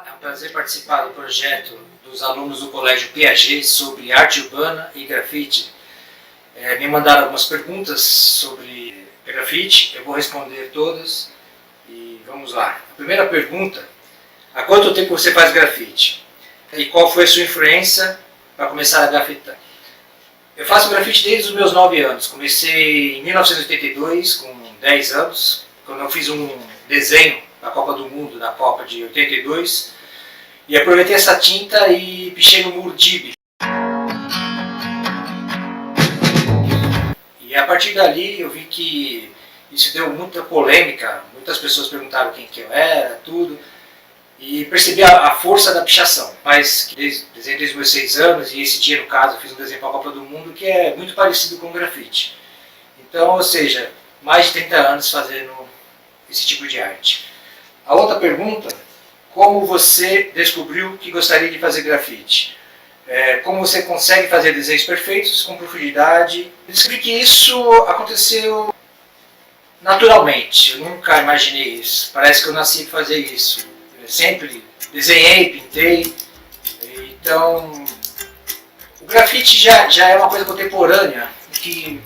É um prazer participar do projeto dos alunos do Colégio Piaget sobre arte urbana e grafite. Me mandaram algumas perguntas sobre grafite, eu vou responder todas e vamos lá. A primeira pergunta: há quanto tempo você faz grafite? E qual foi a sua influência para começar a grafitar? Eu faço grafite desde os meus 9 anos. Comecei em 1982, com 10 anos, quando eu fiz um desenho da Copa do Mundo, da Copa de 82, e aproveitei essa tinta e pichei no muro Dib. E a partir dali eu vi que isso deu muita polêmica, muitas pessoas perguntaram quem que eu era, tudo, e percebi a força da pichação. Mas desenhei desde os meus 6 anos, e esse dia, no caso, eu fiz um desenho para a Copa do Mundo que é muito parecido com o grafite. Então, ou seja, mais de 30 anos fazendo esse tipo de arte. A outra pergunta: como você descobriu que gostaria de fazer grafite? Como você consegue fazer desenhos perfeitos, com profundidade? Descobri que isso aconteceu naturalmente, eu nunca imaginei isso. Parece que eu nasci para fazer isso. Eu sempre desenhei, pintei. Então, o grafite já é uma coisa contemporânea, que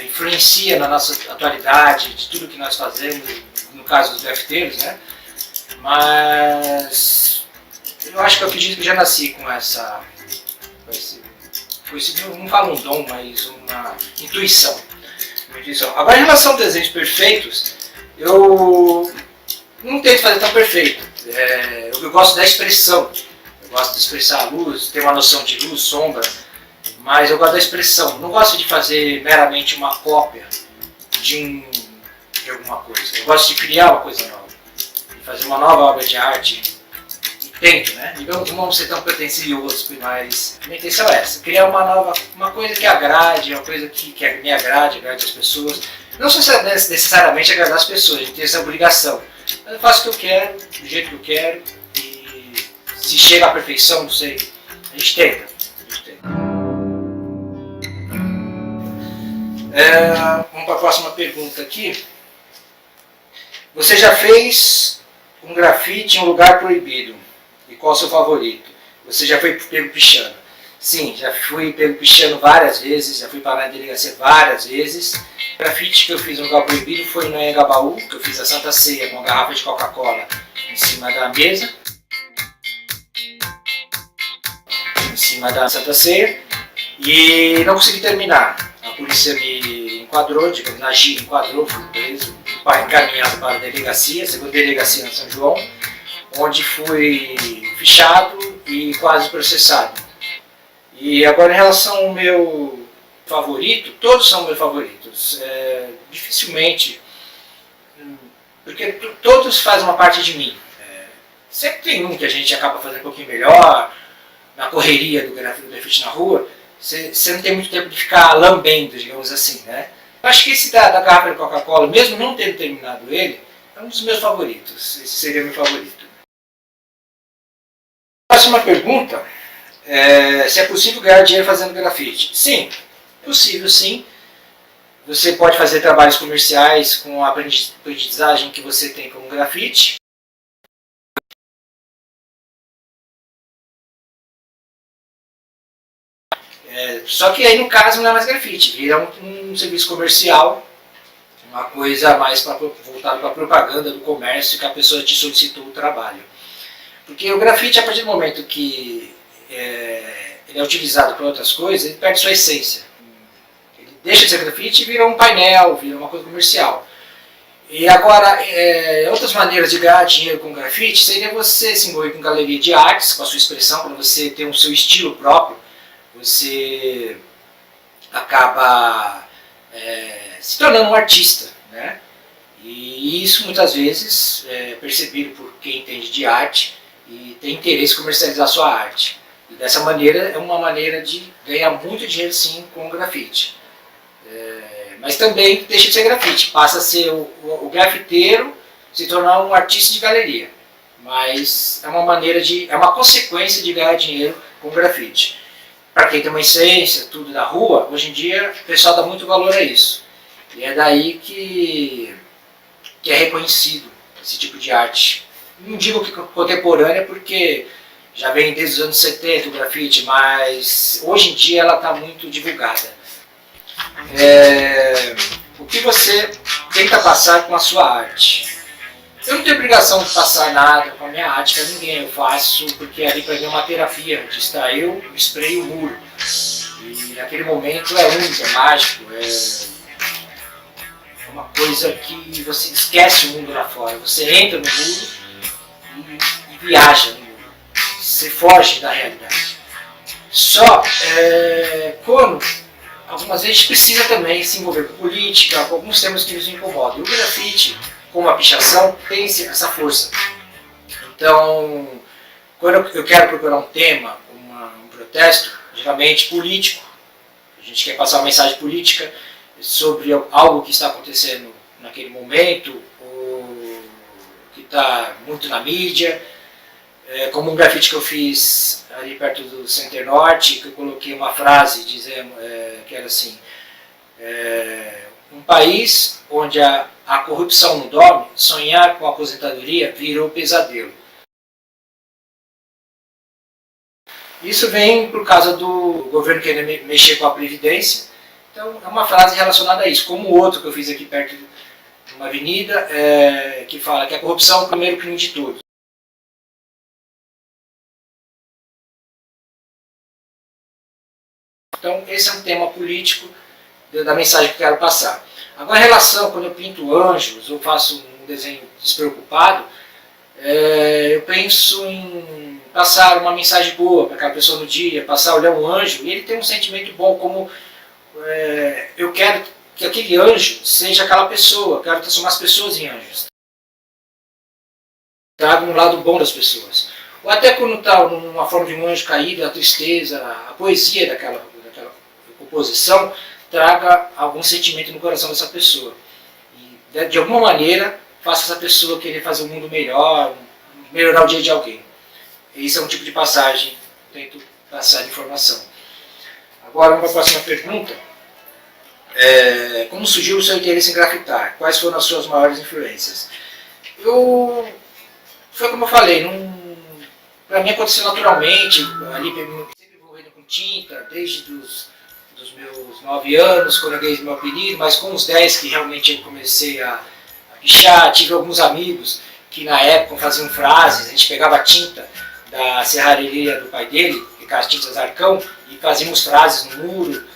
influencia na nossa atualidade, de tudo que nós fazemos, no caso dos grafiteiros, né? Mas eu acho que eu acredito que já nasci com essa, não falo um dom, mas uma intuição. Agora, em relação a desenhos perfeitos, eu não tento fazer tão perfeito. Eu gosto da expressão, eu gosto de expressar a luz, ter uma noção de luz, sombra, mas eu gosto da expressão. Não gosto de fazer meramente uma cópia de alguma coisa. Eu gosto de criar uma coisa nova, de fazer uma nova obra de arte. E tento, né? Não vamos ser tão pretensiosos, mas a minha intenção é essa: criar uma coisa que agrade, uma coisa que me agrade as pessoas. Não necessariamente agradar as pessoas, a gente tem essa obrigação. Mas eu faço o que eu quero, do jeito que eu quero, e se chega à perfeição, não sei, a gente tenta. Vamos para a próxima pergunta aqui. Você já fez um grafite em um lugar proibido? E qual é o seu favorito? Você já foi pego pichando? Sim, já fui pego pichando várias vezes, já fui parar na delegacia várias vezes. O grafite que eu fiz no lugar proibido foi no Anhangabaú, que eu fiz a Santa Ceia com uma garrafa de Coca-Cola em cima da mesa. Em cima da Santa Ceia. E não consegui terminar. A polícia me enquadrou, digamos, na GIA enquadrou, fui preso, encaminhado para a delegacia, segunda delegacia em São João, onde fui fichado e quase processado. E agora, em relação ao meu favorito, todos são meus favoritos. Dificilmente, porque todos fazem uma parte de mim. Sempre tem um que a gente acaba fazendo um pouquinho melhor, na correria do grafite na rua. Você não tem muito tempo de ficar lambendo, digamos assim, né? Eu acho que esse da garrafa de Coca-Cola, mesmo não tendo terminado ele, é um dos meus favoritos. Esse seria meu favorito. Próxima pergunta: se é possível ganhar dinheiro fazendo grafite? Sim, é possível, sim. Você pode fazer trabalhos comerciais com a aprendizagem que você tem como grafite. Só que aí, no caso, não é mais grafite, vira um serviço comercial, uma coisa mais voltada para a propaganda do comércio, que a pessoa te solicitou o trabalho. Porque o grafite, a partir do momento que ele é utilizado para outras coisas, ele perde sua essência. Ele deixa de ser grafite e vira um painel, vira uma coisa comercial. E agora, outras maneiras de ganhar dinheiro com grafite seria você se envolver com galeria de artes, com a sua expressão, para você ter o seu estilo próprio. Você acaba se tornando um artista, né? E isso muitas vezes é percebido por quem entende de arte e tem interesse em comercializar sua arte. E dessa maneira é uma maneira de ganhar muito dinheiro, sim, com o grafite. Mas também deixa de ser grafite, passa a ser o grafiteiro se tornar um artista de galeria. Mas é uma consequência de ganhar dinheiro com grafite. Para quem tem uma essência, tudo da rua, hoje em dia o pessoal dá muito valor a isso. E é daí que é reconhecido esse tipo de arte não digo que contemporânea porque já vem desde os anos 70 o grafite, mas hoje em dia ela está muito divulgada. O que você tenta passar com a sua arte? Eu não tenho obrigação de passar nada com a minha arte para ninguém, eu faço porque ali para mim é uma terapia, de extrair o spray e o muro. E naquele momento é único, é mágico, é uma coisa que você esquece o mundo lá fora. Você entra no mundo e viaja no mundo. Você foge da realidade. Só quando algumas vezes a gente precisa também se envolver com política, com alguns temas que nos incomodam. E o grafite, como a pichação, tem essa força. Então, quando eu quero procurar um tema, um protesto, geralmente político, a gente quer passar uma mensagem política sobre algo que está acontecendo naquele momento, ou que está muito na mídia, como um grafite que eu fiz ali perto do Center Norte, que eu coloquei uma frase dizendo, que era assim, um país onde a corrupção não dorme, sonhar com a aposentadoria virou pesadelo. Isso vem por causa do governo querer mexer com a Previdência. Então é uma frase relacionada a isso, como o outro que eu fiz aqui perto de uma avenida, que fala que a corrupção é o primeiro crime de todos. Então esse é um tema político da mensagem que eu quero passar. Agora, em relação, quando eu pinto anjos, ou faço um desenho despreocupado, eu penso em passar uma mensagem boa para aquela pessoa no dia, passar, olhar um anjo, e ele tem um sentimento bom, como eu quero que aquele anjo seja aquela pessoa, quero transformar as pessoas em anjos. Trago um lado bom das pessoas. Ou até quando está numa forma de um anjo caído, a tristeza, a poesia daquela composição, traga algum sentimento no coração dessa pessoa. E, de alguma maneira, faça essa pessoa querer fazer um mundo melhor, melhorar o dia de alguém. Esse é um tipo de passagem que eu tento passar de informação. Agora, uma próxima pergunta. Como surgiu o seu interesse em grafitar? Quais foram as suas maiores influências? Foi como eu falei, para mim aconteceu naturalmente, ali sempre envolvido com tinta, desde dos meus 9 anos, quando eu ganhei meu apelido, mas com os 10 que realmente eu comecei a pichar. Tive alguns amigos que na época faziam frases, a gente pegava a tinta da serralheria do pai dele, aquelas tintas arcão, e fazíamos frases no muro.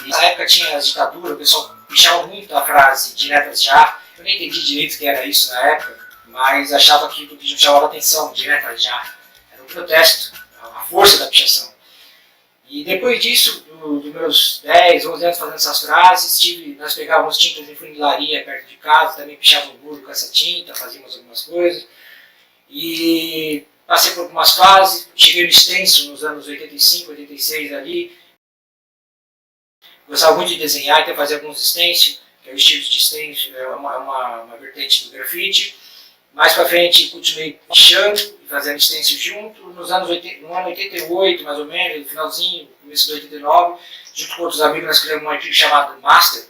E na época tinha a ditadura, o pessoal pichava muito a frase diretas já. Eu nem entendi direito o que era isso na época, mas achava que o que chamava a atenção, diretas já. Era um protesto, a força da pichação. E depois disso, dos meus 10, 11 anos fazendo essas frases, nós pegávamos tintas de funilaria perto de casa, também pichávamos o muro com essa tinta, fazíamos algumas coisas. E passei por algumas fases, cheguei no stencil nos anos 85, 86 ali. Gostava muito de desenhar, então fazia alguns stencil, que é o estilo de stencil, é uma vertente do grafite. Mais para frente continuei pichando e fazendo stencil junto. No ano 88, mais ou menos, no finalzinho, começo de 89, junto com outros amigos, nós criamos uma equipe chamada Master.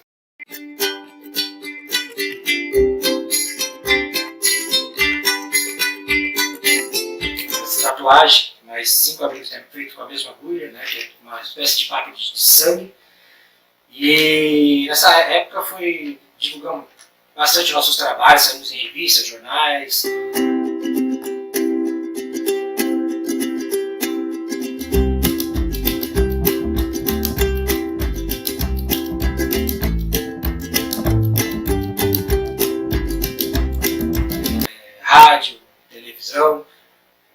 Essa tatuagem, mais 5 amigos têm feito com a mesma agulha, né, que é uma espécie de pacote de sangue. E nessa época divulgamos bastante nossos trabalhos, saímos em revistas, jornais. Rádio, televisão.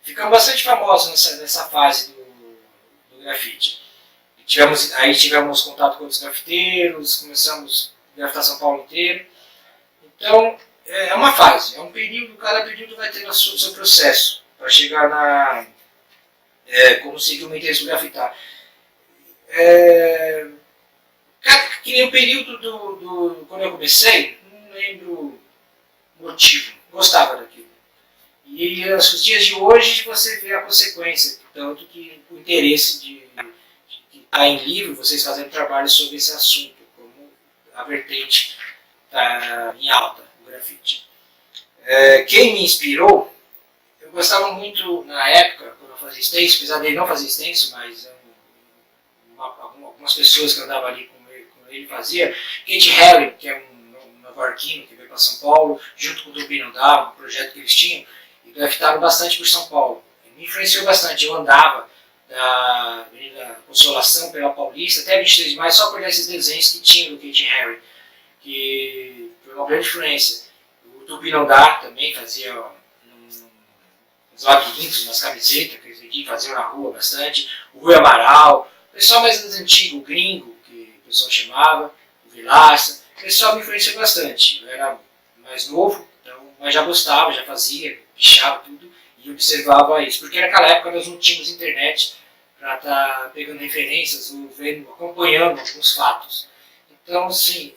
Ficamos bastante famosos nessa fase do grafite. Aí tivemos contato com outros grafiteiros, começamos a grafitar São Paulo inteiro. Então, é uma fase, é um período, cada período vai ter o seu processo para chegar como seguir uma intenção de grafitar. Que nem o período quando eu comecei, não lembro o motivo, gostava daquilo. E nos dias de hoje você vê a consequência, tanto que o interesse de estar em livro, vocês fazendo trabalho sobre esse assunto, como a vertente está em alta, o grafite. Quem me inspirou, eu gostava muito, na época, quando eu fazia stencil, apesar dele não fazer stencil, mas algumas pessoas que andavam ali com ele fazia, Kate Haring, que é um nova-iorquino que veio para São Paulo, junto com o Tupi Dá, um projeto que eles tinham, e grafitaram bastante por São Paulo. Me influenciou bastante, eu andava da Avenida Consolação pela Paulista até 23 de maio só por esses desenhos que tinha do Kate Haring, que foi uma grande influência. O Tupi Dá também fazia uns labirintos, umas camisetas que eles vendiam, faziam na rua bastante. O Rui Amaral, o pessoal mais antigo, o Gringo, que o pessoal chamava, o Vilaça, o pessoal me influenciou bastante. Eu era mais novo, então, mas já gostava, já fazia, pichava tudo e observava isso. Porque naquela época nós não tínhamos internet para estar pegando referências ou vendo, acompanhando alguns fatos. Então, sim,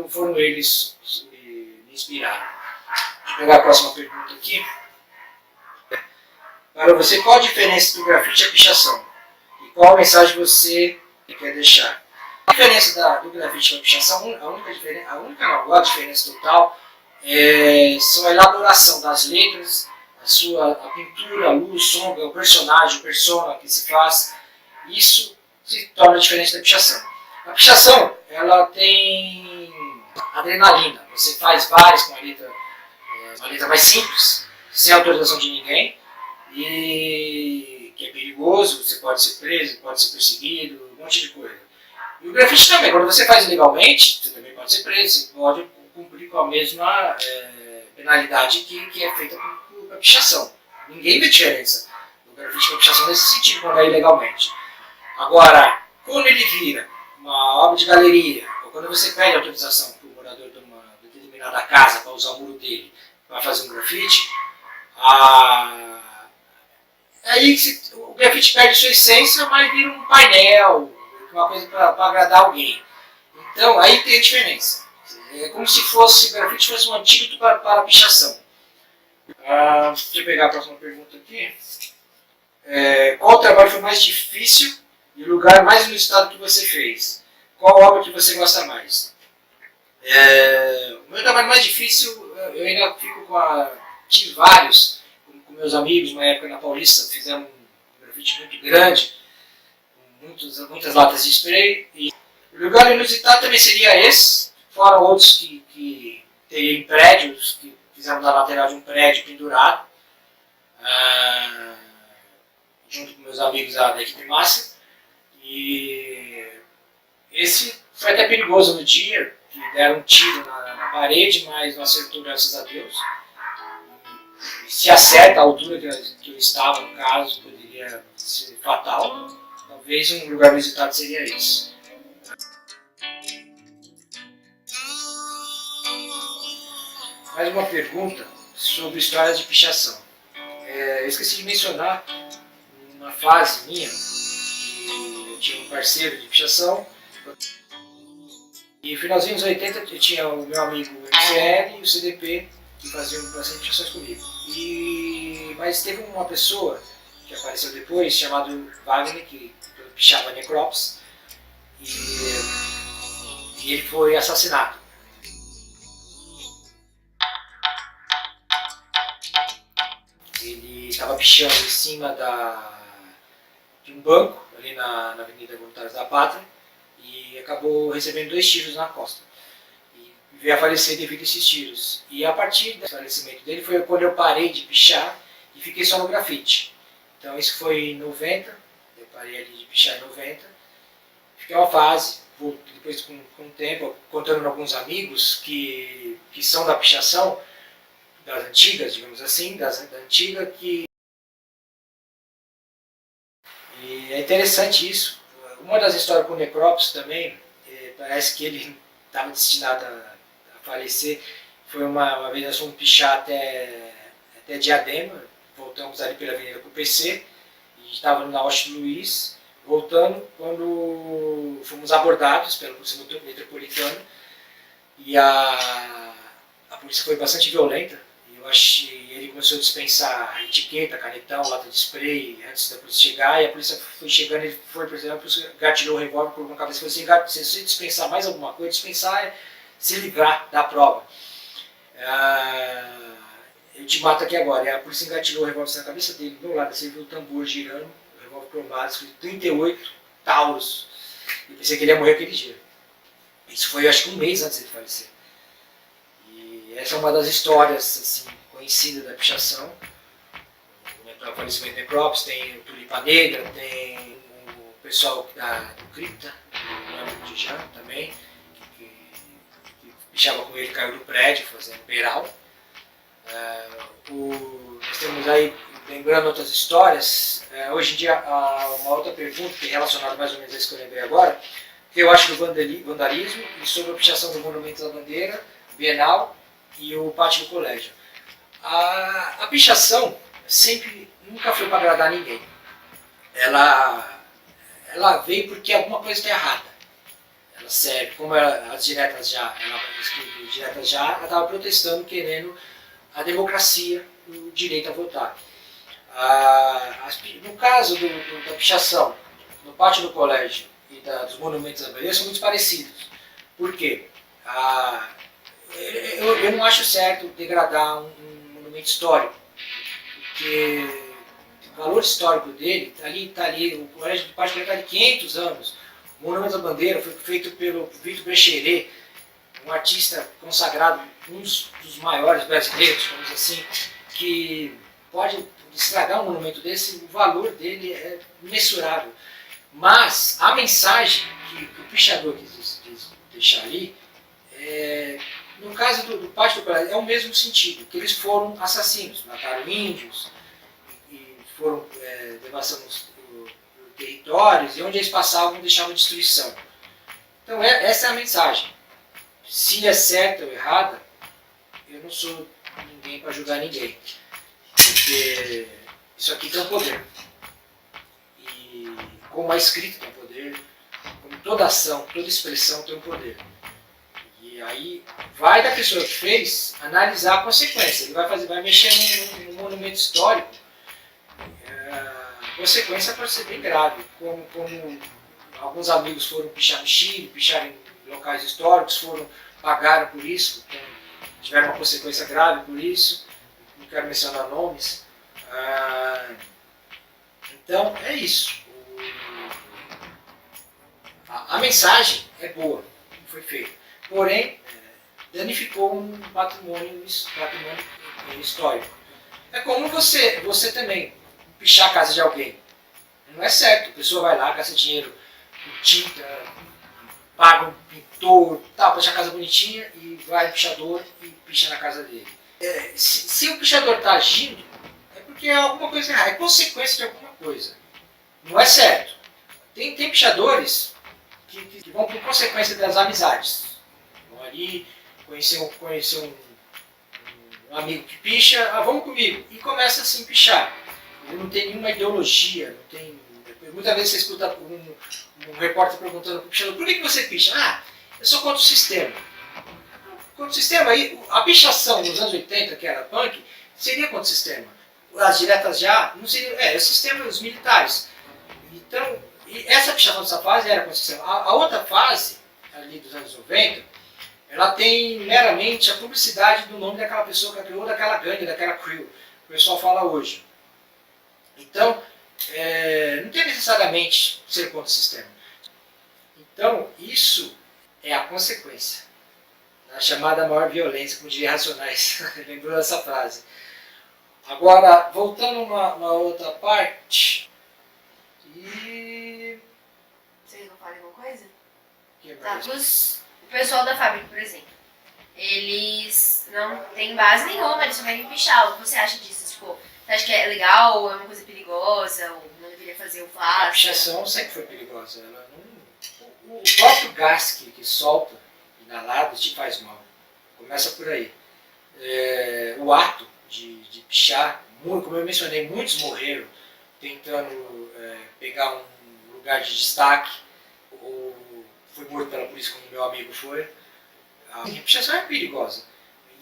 foram eles que me inspiraram. Deixa eu pegar a próxima pergunta aqui. Para você, qual a diferença do grafite e a pichação? E qual mensagem você quer deixar? A diferença do grafite e da pichação, a diferença total, são a elaboração das letras, a pintura, a luz, sombra, o personagem, o persona que se faz. Isso se torna diferente da pichação. A pichação, ela tem adrenalina. Você faz várias com uma letra mais simples, sem autorização de ninguém. E que é perigoso, você pode ser preso, pode ser perseguido, um monte de coisa. E o grafite também, quando você faz ilegalmente, você também pode ser preso, você pode cumprir com a mesma penalidade que é feita com a pichação. Ninguém vê diferença do grafite com a pichação nesse sentido, quando é ilegalmente. Agora, quando ele vira uma obra de galeria, ou quando você pede autorização para o morador de uma determinada casa para usar o muro dele para fazer um grafite, aí o grafite perde sua essência, mas vira um painel, uma coisa para agradar alguém. Então, aí tem a diferença. É como se o grafite fosse um antídoto para a pichação. Deixa eu pegar a próxima pergunta aqui. Qual trabalho foi mais difícil e o lugar mais inusitado que você fez? Qual obra que você gosta mais? O meu trabalho mais difícil, eu ainda fico tive vários, com meus amigos, uma época na Paulista, fizemos um grafite muito grande, com muitas latas de spray. E o lugar inusitado também seria esse, fora outros que teria em prédios, que fizemos na lateral de um prédio pendurado, junto com meus amigos da equipe máxima. E esse foi até perigoso no dia, que deram um tiro na parede, mas não acertou, graças a Deus. Se acerta a altura que eu estava, no caso, poderia ser fatal. Talvez um lugar visitado seria esse. Mais uma pergunta sobre histórias de pichação. Eu esqueci de mencionar uma fase minha, que eu tinha um parceiro de pichação. E no finalzinho dos 80 eu tinha o meu amigo MCL e o CDP, que faziam bastante pichações comigo. Mas teve uma pessoa que apareceu depois, chamado Wagner, que pichava necrópolis, e ele foi assassinado. Ele estava pichando em cima de um banco, ali na Avenida Voluntários da Pátria, e acabou recebendo 2 tiros na costa. E veio a falecer devido a esses tiros. E a partir do falecimento dele foi quando eu parei de pichar e fiquei só no grafite. Então isso foi em 90, eu parei ali de pichar em 90. Fiquei uma fase, depois com o tempo, contando com alguns amigos que são da pichação, das antigas, digamos assim, da antiga, que... E é interessante isso. Uma das histórias com o necrópolis também, parece que ele estava destinado a falecer. Foi uma vez nós fomos pichar até Diadema, voltamos ali pela Avenida com o PC, e estava na Austin Luiz, voltando, quando fomos abordados pela Polícia Metropolitana, e a polícia foi bastante violenta. Eu acho que ele começou a dispensar etiqueta, canetão, lata de spray antes da polícia chegar, e a polícia foi chegando, ele foi, por exemplo, gatilhou o revólver, colocou na cabeça e falou assim: se você dispensar mais alguma coisa, dispensar é se livrar da prova. eu te mato aqui agora. E a polícia engatilhou o revólver na cabeça dele, do meu lado, você viu o tambor girando, o revólver crombado, escrito 38 Taurus. Eu pensei que ele ia morrer aquele dia. Isso foi, acho que um mês antes de ele falecer. E essa é uma das histórias assim, conhecidas da pichação. O falecimento de Necrópolis, tem o Tulipa Negra, tem o pessoal do Cripta, o amigo de Jean também, que pichava com ele, caiu do prédio fazendo beiral. Nós temos aí, lembrando outras histórias, hoje em dia uma outra pergunta que é relacionada mais ou menos a isso que eu lembrei agora, que eu acho do vandalismo e sobre a pichação do Monumento da Bandeira, Bienal e o pátio do colégio. A pichação nunca foi para agradar ninguém. Ela veio porque alguma coisa está errada. Ela serve, como as diretas já, ela estava protestando, querendo a democracia, o direito a votar. No caso da pichação, no pátio do colégio e dos monumentos da bandeira, são muito parecidos. Por quê? Eu não acho certo degradar um monumento histórico, porque o valor histórico dele está ali, o colégio do pátio está ali 500 anos. O Monumento da Bandeira foi feito pelo Victor Brecheret, um artista consagrado, um dos maiores brasileiros, vamos dizer assim, que pode estragar um monumento desse, o valor dele é imensurável. Mas a mensagem que o pichador quis deixar ali, no caso do pátio do colégio, é o mesmo sentido, que eles foram assassinos, mataram índios, e foram devastando os territórios, e onde eles passavam deixavam destruição. Então essa é a mensagem. Se é certa ou errada, eu não sou ninguém para julgar ninguém. Porque isso aqui tem um poder. E como a escrita tem um poder, como toda ação, toda expressão tem um poder. E aí vai da pessoa que fez analisar a consequência. Ele vai mexer num monumento histórico. A consequência pode ser bem grave. Como alguns amigos foram pichar no Chile, pichar em locais históricos, pagaram por isso, tiveram uma consequência grave por isso. Não quero mencionar nomes. Então é isso. A mensagem é boa, foi feita. Porém, danificou um patrimônio histórico. É como você também pichar a casa de alguém. Não é certo. A pessoa vai lá, gasta dinheiro com tinta, paga um pintor, tal, deixa a casa bonitinha e vai no pichador e picha na casa dele. Se o pichador está agindo, é porque é alguma coisa errada, é consequência de alguma coisa. Não é certo. Tem pichadores que vão por consequência das amizades. Vão ali conhecer um amigo que picha, vamos comigo, e começa assim a pichar. Ele não tem nenhuma ideologia, não tem. Muitas vezes você escuta um repórter perguntando para o pichador, por que você picha? Eu sou contra o sistema. Contra o sistema, aí, a pichação nos anos 80, que era punk, seria contra o sistema. As diretas já, não seria, o sistema dos militares. Então, essa pichação dessa fase era contra o sistema. A outra fase, ali dos anos 90, ela tem meramente a publicidade do nome daquela pessoa que criou, daquela gangue, daquela crew, que o pessoal fala hoje. Então, não tem necessariamente ser contra o sistema. Então, isso é a consequência da chamada maior violência, como diria Racionais. Lembrou dessa frase. Agora, voltando uma outra parte. Vocês não falam alguma coisa? Tá, o pessoal da fábrica, por exemplo, eles não têm base nenhuma, eles só querem pichar. O que você acha disso? Tipo, você acha que é legal, ou é uma coisa perigosa, ou não deveria fazer o fácil? A pichação sempre foi perigosa. O próprio gás que solta, inalado, te faz mal. Começa por aí. O ato de pichar, como eu mencionei, muitos morreram tentando pegar um lugar de destaque, ou foi morto pela polícia, como meu amigo foi. A pichação é perigosa.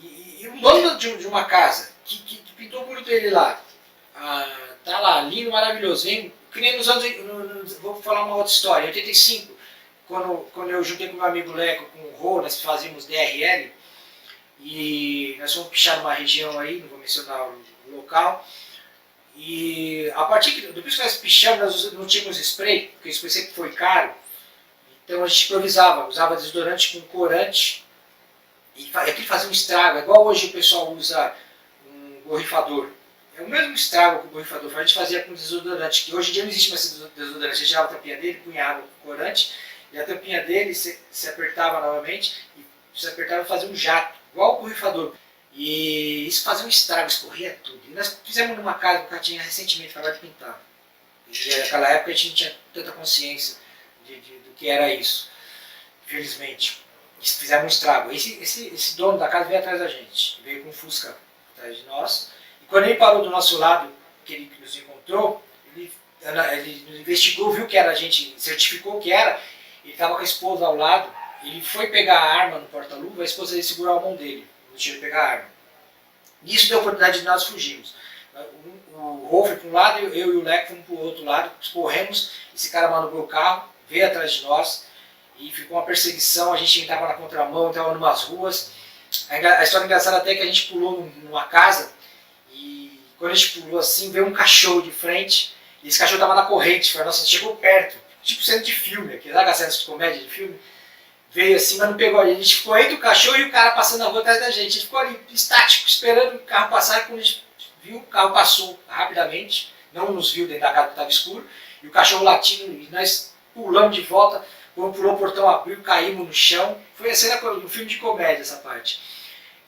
E o dono de uma casa que pintou o muro dele lá, tá lá, lindo, maravilhoso, vem, que nem nos anos, vou falar uma outra história, em 85, quando eu juntei com meu amigo Leco, com o Rô, nós fazíamos DRL, e nós fomos pichar numa região aí, não vou mencionar o local, e a partir depois que nós pichamos, nós não tínhamos spray, porque o spray sempre foi caro, então a gente improvisava, usava desodorante com corante, e aquilo fazia um estrago, igual hoje o pessoal usa um borrifador. É o mesmo estrago que o borrifador faz, a gente fazia com desodorante, que hoje em dia não existe mais desodorante, a gente tirava a tampinha dele, punha água com corante, e a tampinha dele se apertava novamente, e se apertava e fazia um jato, igual o borrifador. E isso fazia um estrago, escorria tudo. E nós fizemos numa casa que o cara tinha recentemente acabado de pintar. E naquela época a gente não tinha tanta consciência do que era isso, infelizmente. Fizemos um estrago. Esse dono da casa veio atrás da gente, veio com um Fusca atrás de nós. E quando ele parou do nosso lado, que ele nos encontrou, ele investigou, viu que era a gente, certificou que era, ele estava com a esposa ao lado, ele foi pegar a arma no porta-luva, a esposa dele segurou a mão dele, não deixou ele pegar a arma. Nisso deu a oportunidade de nós fugirmos. O Rô foi para um lado, eu e o Leco fomos para o outro lado, corremos, esse cara manobrou o carro, veio atrás de nós, e ficou uma perseguição, a gente entrava na contramão, entrava em umas ruas. A história engraçada até é que a gente pulou numa casa, e quando a gente pulou assim, veio um cachorro de frente, e esse cachorro estava na corrente, foi, nossa, chegou perto, tipo cena de filme, aqui, sabe a cena de comédia de filme? Veio assim, mas não pegou a gente. A gente ficou entre o cachorro e o cara passando na rua atrás da gente. A gente ficou ali estático, esperando o carro passar. E quando a gente viu, o carro passou rapidamente. Não nos viu dentro da casa que estava escuro. E o cachorro latindo, e nós pulamos de volta. Quando pulou o portão, abriu, caímos no chão. Foi a cena do filme de comédia, essa parte.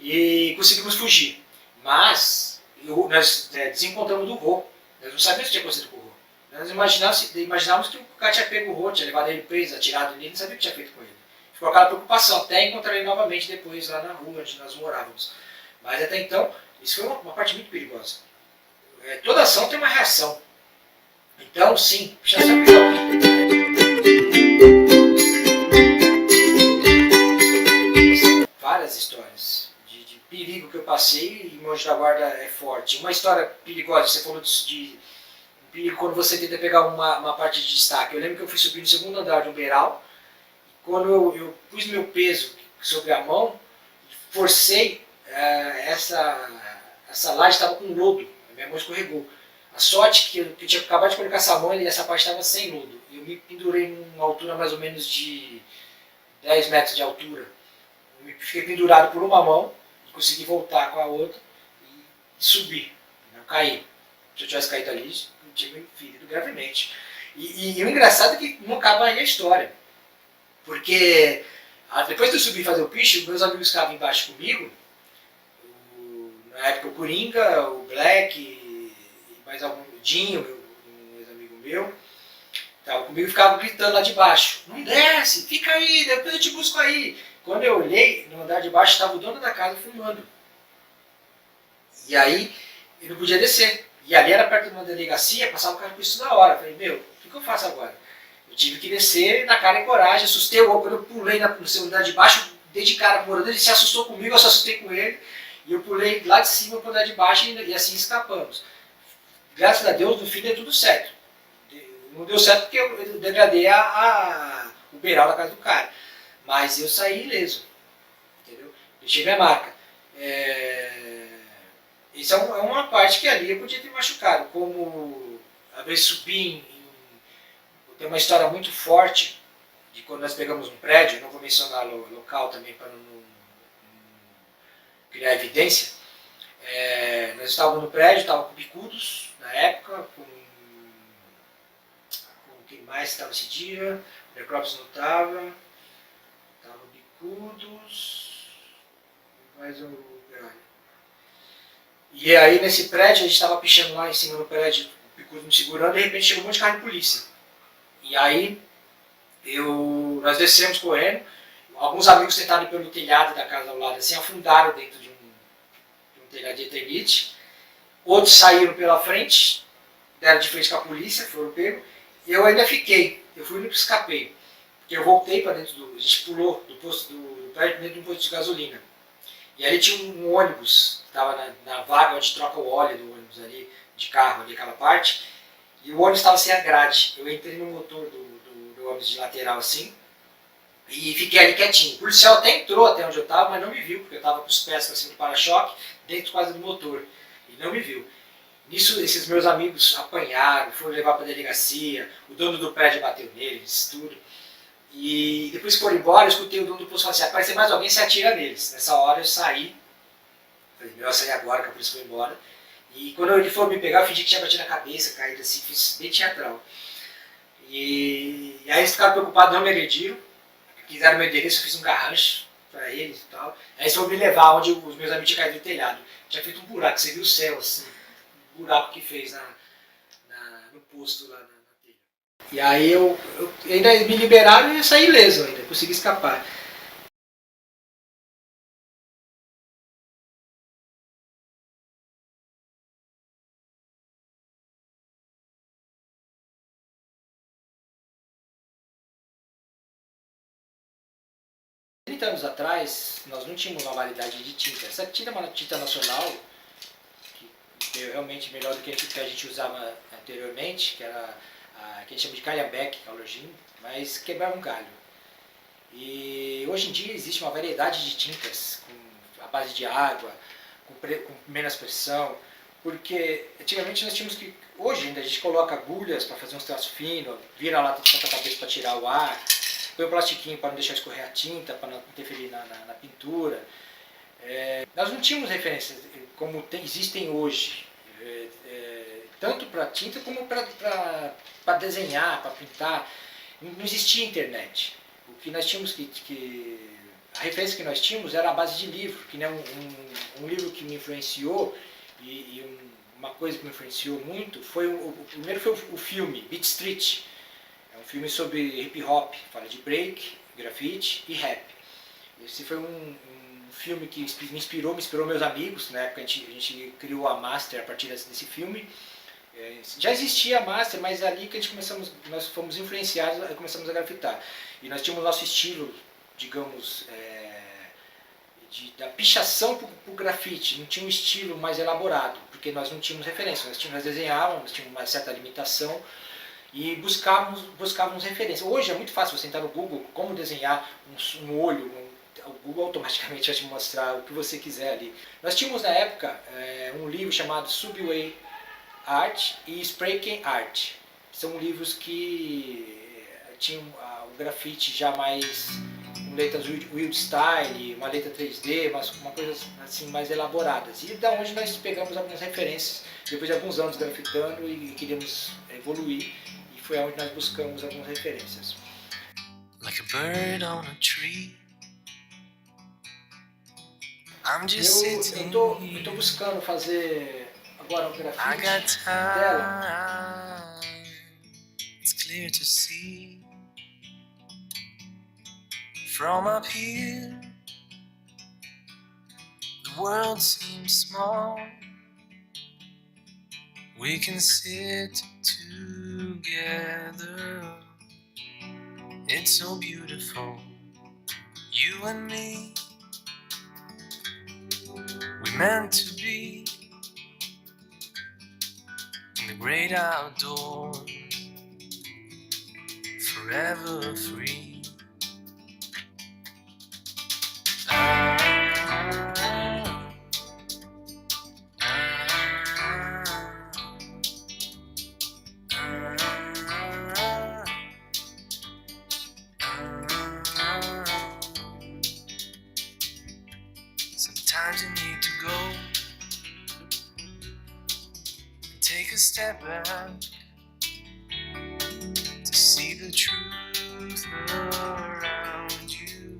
E conseguimos fugir. Mas nós desencontramos do Rô. Nós não sabíamos o que tinha acontecido com o Rô. Nós imaginávamos que o cara tinha pego o Rô, tinha levado ele preso, atirado nele, não sabia o que tinha feito com ele. Ficou aquela preocupação, até encontrar ele novamente depois lá na rua onde nós morávamos. Mas até então, isso foi uma parte muito perigosa. Toda ação tem uma reação. Então, sim, várias histórias de perigo que eu passei e meu anjo da guarda é forte. Uma história perigosa, você falou de perigo quando você tenta pegar uma parte de destaque. Eu lembro que eu fui subir no segundo andar de um beiral. Quando eu pus meu peso sobre a mão, forcei, essa laje estava com lodo, a minha mão escorregou. A sorte que eu tinha acabado de colocar essa mão e essa parte estava sem lodo. Eu me pendurei numa altura mais ou menos de 10 metros de altura. Eu fiquei pendurado por uma mão, consegui voltar com a outra e subir, não caí. Se eu tivesse caído ali, eu tinha me ferido gravemente. E o engraçado é que não acaba aí a história. Porque depois de eu subir e fazer o picho, meus amigos estavam embaixo comigo, na época o Coringa, o Black, e mais algum, o Dinho, um ex-amigo meu, estavam comigo e ficavam gritando lá de baixo, não desce, fica aí, depois eu te busco aí. Quando eu olhei, no andar de baixo estava o dono da casa fumando. E aí, ele não podia descer. E ali era perto de uma delegacia, passava o cara por isso da hora. Eu falei, meu, o que eu faço agora? Eu tive que descer na cara e coragem, assustei o outro. Quando eu pulei no seu andar de baixo, dei de cara com o morador, ele se assustou comigo, eu se assustei com ele. E eu pulei lá de cima para o andar de baixo e assim escapamos. Graças a Deus, no fim deu tudo certo. Não deu certo porque eu degradei o beiral da casa do cara. Mas eu saí ileso. Entendeu? Deixei minha marca. Isso é uma parte que ali eu podia ter machucado. Como, às vezes, subir tem uma história muito forte de quando nós pegamos um prédio, não vou mencionar o local também para não criar evidência. Nós estávamos no prédio, estávamos com bicudos na época, com quem mais estava esse dia, o Necrópolis não estava, bicudos, mais um lugar. E aí nesse prédio, a gente estava pichando lá em cima do prédio, o bicudo me segurando, e de repente chegou um monte de carro de polícia. E aí nós descemos correndo, alguns amigos tentaram ir pelo telhado da casa ao lado, assim, afundaram dentro de um telhado de eternite. Outros saíram pela frente, deram de frente com a polícia, foram pegos. Eu ainda fiquei, eu fui o único que escapei. Porque eu voltei para dentro a gente pulou do posto do prédio dentro de um posto de gasolina. E ali tinha um ônibus, que estava na vaga onde troca o óleo do ônibus ali, de carro, ali aquela parte. E o ônibus estava sem a grade. Eu entrei no motor do ônibus de lateral assim, E fiquei ali quietinho. O policial até entrou até onde eu estava, mas não me viu, porque eu estava com os pés para cima do para-choque, dentro quase do motor. E não me viu. Nisso, esses meus amigos apanharam, foram levar para a delegacia, o dono do prédio bateu neles, tudo. E depois que foram embora, eu escutei o dono do posto falar assim, aparecer mais alguém, se atira neles. Nessa hora eu saí, falei, melhor sair agora que a polícia foi embora. E quando ele foi me pegar, eu fingi que tinha batido na cabeça, caído assim, fiz bem teatral. E aí eles ficaram preocupados, não me agrediram, quiseram meu endereço, eu fiz um garrancho para eles e tal. Aí eles foram me levar onde os meus amigos tinham caído no telhado. Tinha feito um buraco, você viu o céu assim, um buraco que fez no posto lá na telha. E aí eu ainda me liberaram e eu saí ileso ainda, consegui escapar. Há 30 anos atrás, nós não tínhamos uma variedade de tinta. Essa tinta é uma tinta nacional, que é realmente melhor do que a gente usava anteriormente, que era a que a gente chama de calhambeque, calogine, mas quebrava um galho. E hoje em dia existe uma variedade de tintas com a base de água, com menos pressão, porque antigamente nós tínhamos que, hoje ainda a gente coloca agulhas para fazer uns traços finos, vira a lata de ponta-cabeça para tirar o ar, põe um plastiquinho para não deixar escorrer a tinta, para não interferir na pintura. Nós não tínhamos referências como existem hoje, tanto para tinta como para desenhar, para pintar. Não existia internet. O que nós tínhamos a referência que nós tínhamos era a base de livro, que né, um livro que me influenciou uma coisa que me influenciou muito primeiro foi o filme Beat Street. É um filme sobre hip hop, fala de break, grafite e rap. Esse foi um filme que me inspirou meus amigos. Na época a gente criou a Master a partir desse filme. Já existia a Master, mas ali que nós fomos influenciados e começamos a grafitar. E nós tínhamos nosso estilo, digamos, da pichação para o grafite. Não tinha um estilo mais elaborado, porque nós não tínhamos referência. Nós desenhávamos, nós tínhamos uma certa limitação e buscávamos referência. Hoje é muito fácil você entrar no Google, como desenhar um olho, o Google automaticamente vai te mostrar o que você quiser ali. Nós tínhamos na época um livro chamado Subway Art e Spray Art. São livros que tinham o grafite já mais com letras Wild Style, uma letra 3D, uma coisa assim mais elaboradas. E da onde nós pegamos algumas referências depois de alguns anos grafitando e queríamos evoluir, e foi onde nós buscamos algumas referências. Like a bird on a tree. Eu tô buscando fazer agora um grafite dela. It's clear to see from up here. The world seems small. We can sit together. It's so beautiful, you and me. We're meant to be in the great outdoors, forever free. Sometimes you need to go and take a step back to see the truth around you.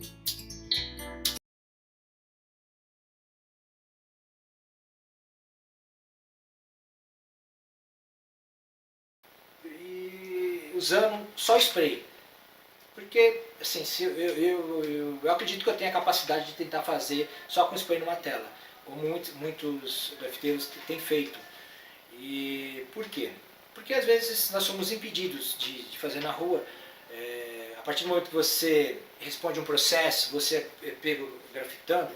E usando só spray. Porque, assim, eu acredito que eu tenho a capacidade de tentar fazer só com spray numa tela, como muitos grafiteiros têm feito. E por quê? Porque às vezes nós somos impedidos de fazer na rua. A partir do momento que você responde um processo, você é pego grafitando,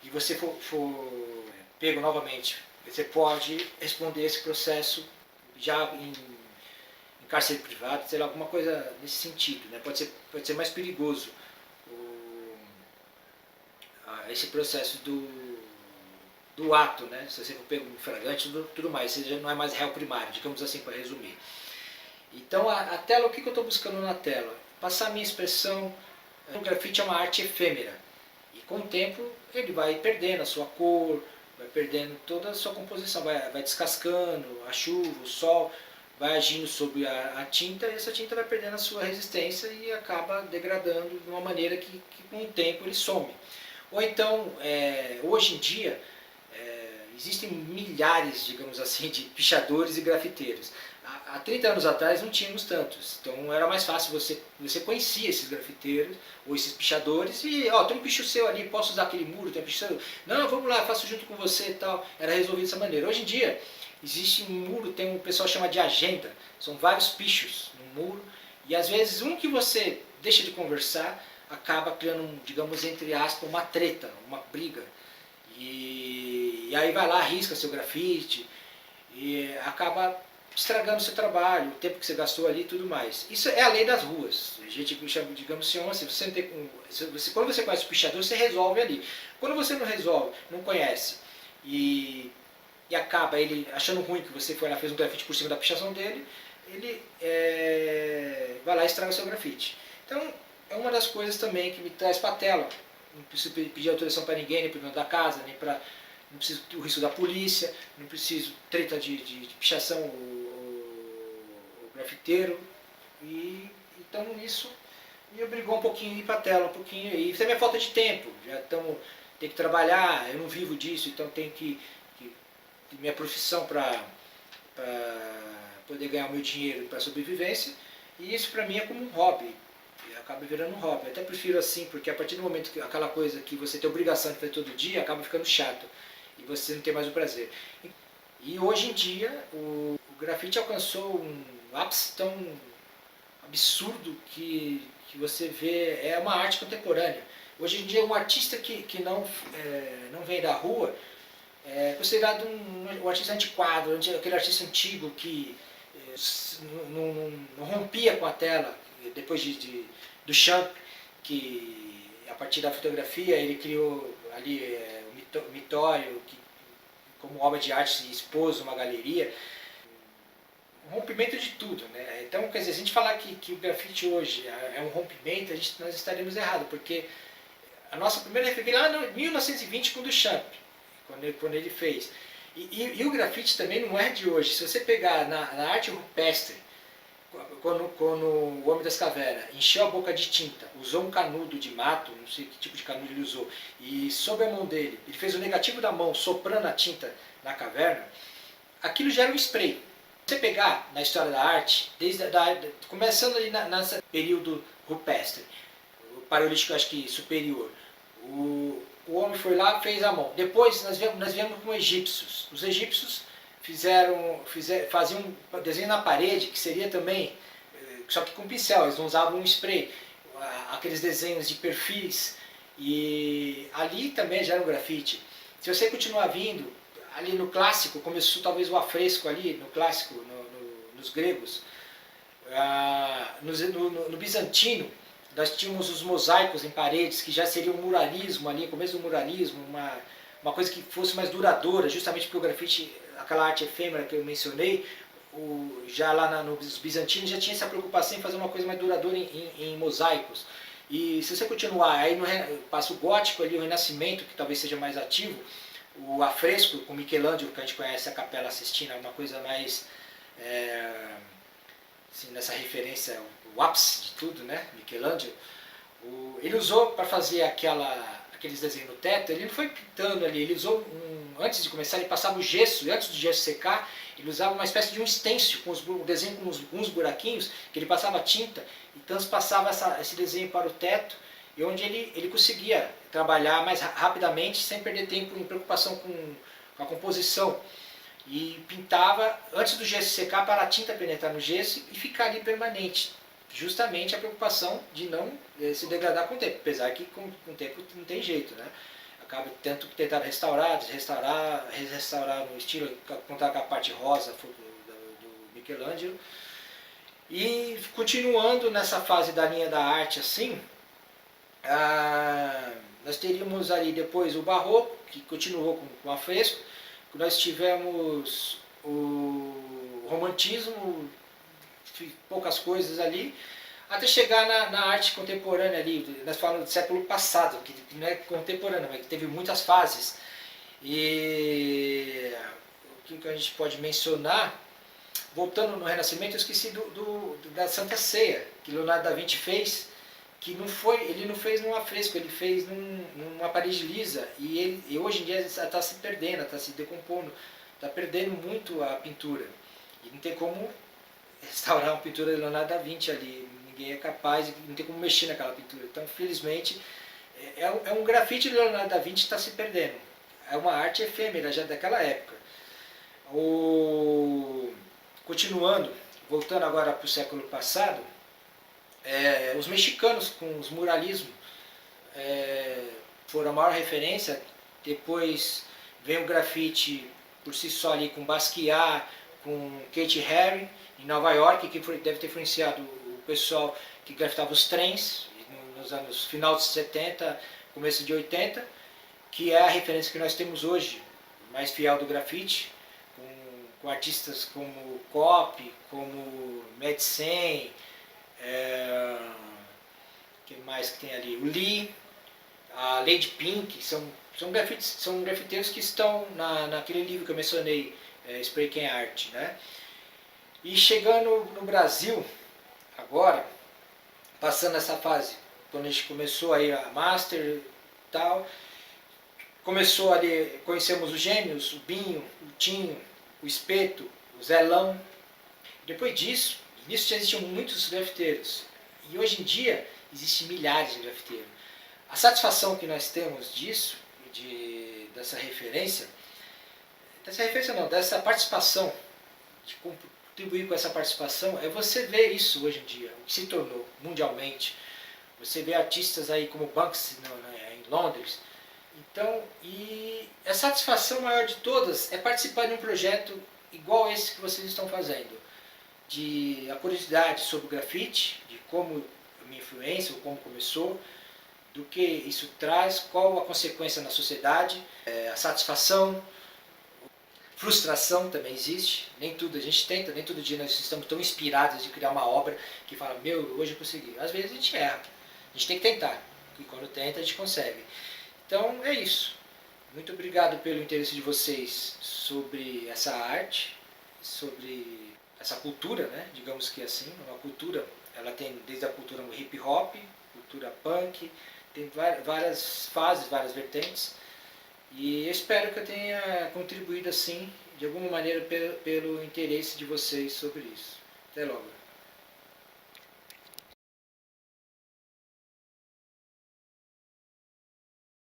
e você for pego novamente, você pode responder esse processo já em cárcere privado, sei lá, alguma coisa nesse sentido, né? Pode ser mais perigoso esse processo do ato, né? Se você for pego em flagrante, tudo mais, você já não é mais réu primário, digamos assim, para resumir. Então a tela, o que eu estou buscando na tela? Passar a minha expressão. O grafite é uma arte efêmera, e com o tempo ele vai perdendo a sua cor, vai perdendo toda a sua composição, vai descascando, a chuva, o sol, vai agindo sobre a tinta, e essa tinta vai perdendo a sua resistência e acaba degradando de uma maneira que com o tempo ele some. Ou então, hoje em dia, existem milhares, digamos assim, de pichadores e grafiteiros. Há 30 anos atrás não tínhamos tantos, então era mais fácil, você conhecia esses grafiteiros ou esses pichadores e, tem um picho seu ali, posso usar aquele muro, tem um picho seu, não, vamos lá, faço junto com você e tal, era resolvido dessa maneira. Hoje em dia, existe um muro, tem um pessoal chama de agenda, são vários pichos no muro, e às vezes um que você deixa de conversar acaba criando, digamos, entre aspas, uma treta, uma briga, e aí vai lá, risca seu grafite, e acaba estragando o seu trabalho, o tempo que você gastou ali e tudo mais. Isso é a lei das ruas. A gente chama, digamos assim, você não tem, quando você conhece o pichador, você resolve ali. Quando você não resolve, não conhece, e acaba ele achando ruim que você foi lá, fez um grafite por cima da pichação dele, ele vai lá e estraga o seu grafite. Então, é uma das coisas também que me traz para a tela. Não preciso pedir autorização para ninguém, nem para o dono da casa, nem para... Não preciso o risco da polícia, não preciso treta de pichação, o grafiteiro. E então isso me obrigou um pouquinho a ir para a tela, um pouquinho. E também a falta de tempo. Já tem que trabalhar, eu não vivo disso, então tenho que minha profissão para poder ganhar o meu dinheiro para sobrevivência. E isso para mim é como um hobby. Acaba virando um hobby. Eu até prefiro assim, porque a partir do momento que aquela coisa que você tem obrigação de fazer todo dia, acaba ficando chato. E você não tem mais o prazer. E hoje em dia, o grafite alcançou um ápice tão absurdo que você vê, é uma arte contemporânea. Hoje em dia, um artista que não vem da rua é considerado um artista antiquado, aquele artista antigo que não rompia com a tela, depois do Champ, que a partir da fotografia ele criou ali o mitório, que como obra de arte se expôs numa galeria, um rompimento de tudo, né? Então, quer dizer, se a gente falar que o grafite hoje é um rompimento, nós estaremos errados, porque a nossa primeira referência lá em 1920 com o Duchamp, quando ele fez. E o grafite também não é de hoje. Se você pegar na arte rupestre, quando o Homem das Cavernas encheu a boca de tinta, usou um canudo de mato, não sei que tipo de canudo ele usou, e sobre a mão dele, ele fez o negativo da mão soprando a tinta na caverna, aquilo já era um spray. Se você pegar na história da arte, começando ali nesse período rupestre, o paleolítico acho que superior, o homem foi lá e fez a mão. Depois nós viemos com egípcios. Os egípcios faziam um desenho na parede, que seria também, só que com pincel, eles não usavam um spray, aqueles desenhos de perfis, e ali também já era um grafite. Se você continuar vindo, ali no clássico, começou talvez o afresco ali, no clássico, nos gregos, no bizantino, nós tínhamos os mosaicos em paredes, que já seria um muralismo ali, começo do muralismo, uma coisa que fosse mais duradoura, justamente porque o grafite, aquela arte efêmera que eu mencionei, já lá nos bizantinos já tinha essa preocupação em fazer uma coisa mais duradoura em mosaicos. E se você continuar, aí passa o gótico ali, o renascimento, que talvez seja mais ativo, o afresco com Michelangelo, que a gente conhece, a Capela Sistina, uma coisa mais, assim, nessa referência, o ápice de tudo, né, Michelangelo. Ele usou para fazer aqueles desenhos no teto, ele não foi pintando ali, ele usou, antes de começar, ele passava o gesso, e antes do gesso secar, ele usava uma espécie de um stencil, um desenho com uns buraquinhos, que ele passava tinta, e transpassava esse desenho para o teto, e onde ele conseguia trabalhar mais rapidamente, sem perder tempo em preocupação com a composição. E pintava antes do gesso secar para a tinta penetrar no gesso e ficar ali permanente. Justamente a preocupação de não se degradar com o tempo, apesar que com o tempo não tem jeito, né? Acaba tendo que tentar restaurar no estilo, contar com a parte rosa do Michelangelo. E continuando nessa fase da linha da arte assim, Nós teríamos ali depois o barroco, que continuou com afresco, nós tivemos o romantismo, poucas coisas ali, até chegar na arte contemporânea ali, nós falamos do século passado, que não é contemporâneo, mas que teve muitas fases. E o que a gente pode mencionar, voltando no Renascimento, eu esqueci da Santa Ceia, que Leonardo da Vinci fez, que ele não fez num afresco, ele fez numa parede lisa, e hoje em dia está se perdendo, está se decompondo, está perdendo muito a pintura. E não tem como restaurar uma pintura de Leonardo da Vinci ali, ninguém é capaz, não tem como mexer naquela pintura. Então, infelizmente, é um grafite de Leonardo da Vinci que está se perdendo. É uma arte efêmera já daquela época. Continuando, voltando agora para o século passado, os mexicanos com os muralismos foram a maior referência. Depois vem o grafite por si só ali com Basquiat, com Kate Haring em Nova York, que deve ter influenciado o pessoal que grafitava os trens nos anos final de 70, começo de 80, que é a referência que nós temos hoje, mais fiel do grafite, com artistas como Cop, como Medicine, que mais que tem ali? O Lee, a Lady Pink, são grafiteiros que estão naquele livro que eu mencionei, Spray Can Art, né? E chegando no Brasil, agora, passando essa fase, quando a gente começou aí a Master e tal, começou ali, conhecemos os gêmeos, o Binho, o Tinho, o Espeto, o Zelão. Depois disso, nisso já existiam muitos grafiteiros. E hoje em dia, existem milhares de grafiteiros. A satisfação que nós temos disso, dessa participação, de contribuir com essa participação, é você ver isso hoje em dia, o que se tornou mundialmente. Você vê artistas aí como Banksy em Londres. Então, e a satisfação maior de todas é participar de um projeto igual esse que vocês estão fazendo. A curiosidade sobre o grafite, de como a minha influência, ou como começou, do que isso traz, qual a consequência na sociedade, a satisfação, frustração também existe, nem tudo a gente tenta, nem todo dia nós estamos tão inspirados de criar uma obra que fala, meu, hoje eu consegui. Às vezes a gente erra, a gente tem que tentar, e quando tenta a gente consegue. Então é isso. Muito obrigado pelo interesse de vocês sobre essa arte, sobre essa cultura, né? Digamos que assim, uma cultura, ela tem desde a cultura hip hop, cultura punk, tem várias fases, várias vertentes, e eu espero que eu tenha contribuído assim, de alguma maneira, pelo interesse de vocês sobre isso. Até logo.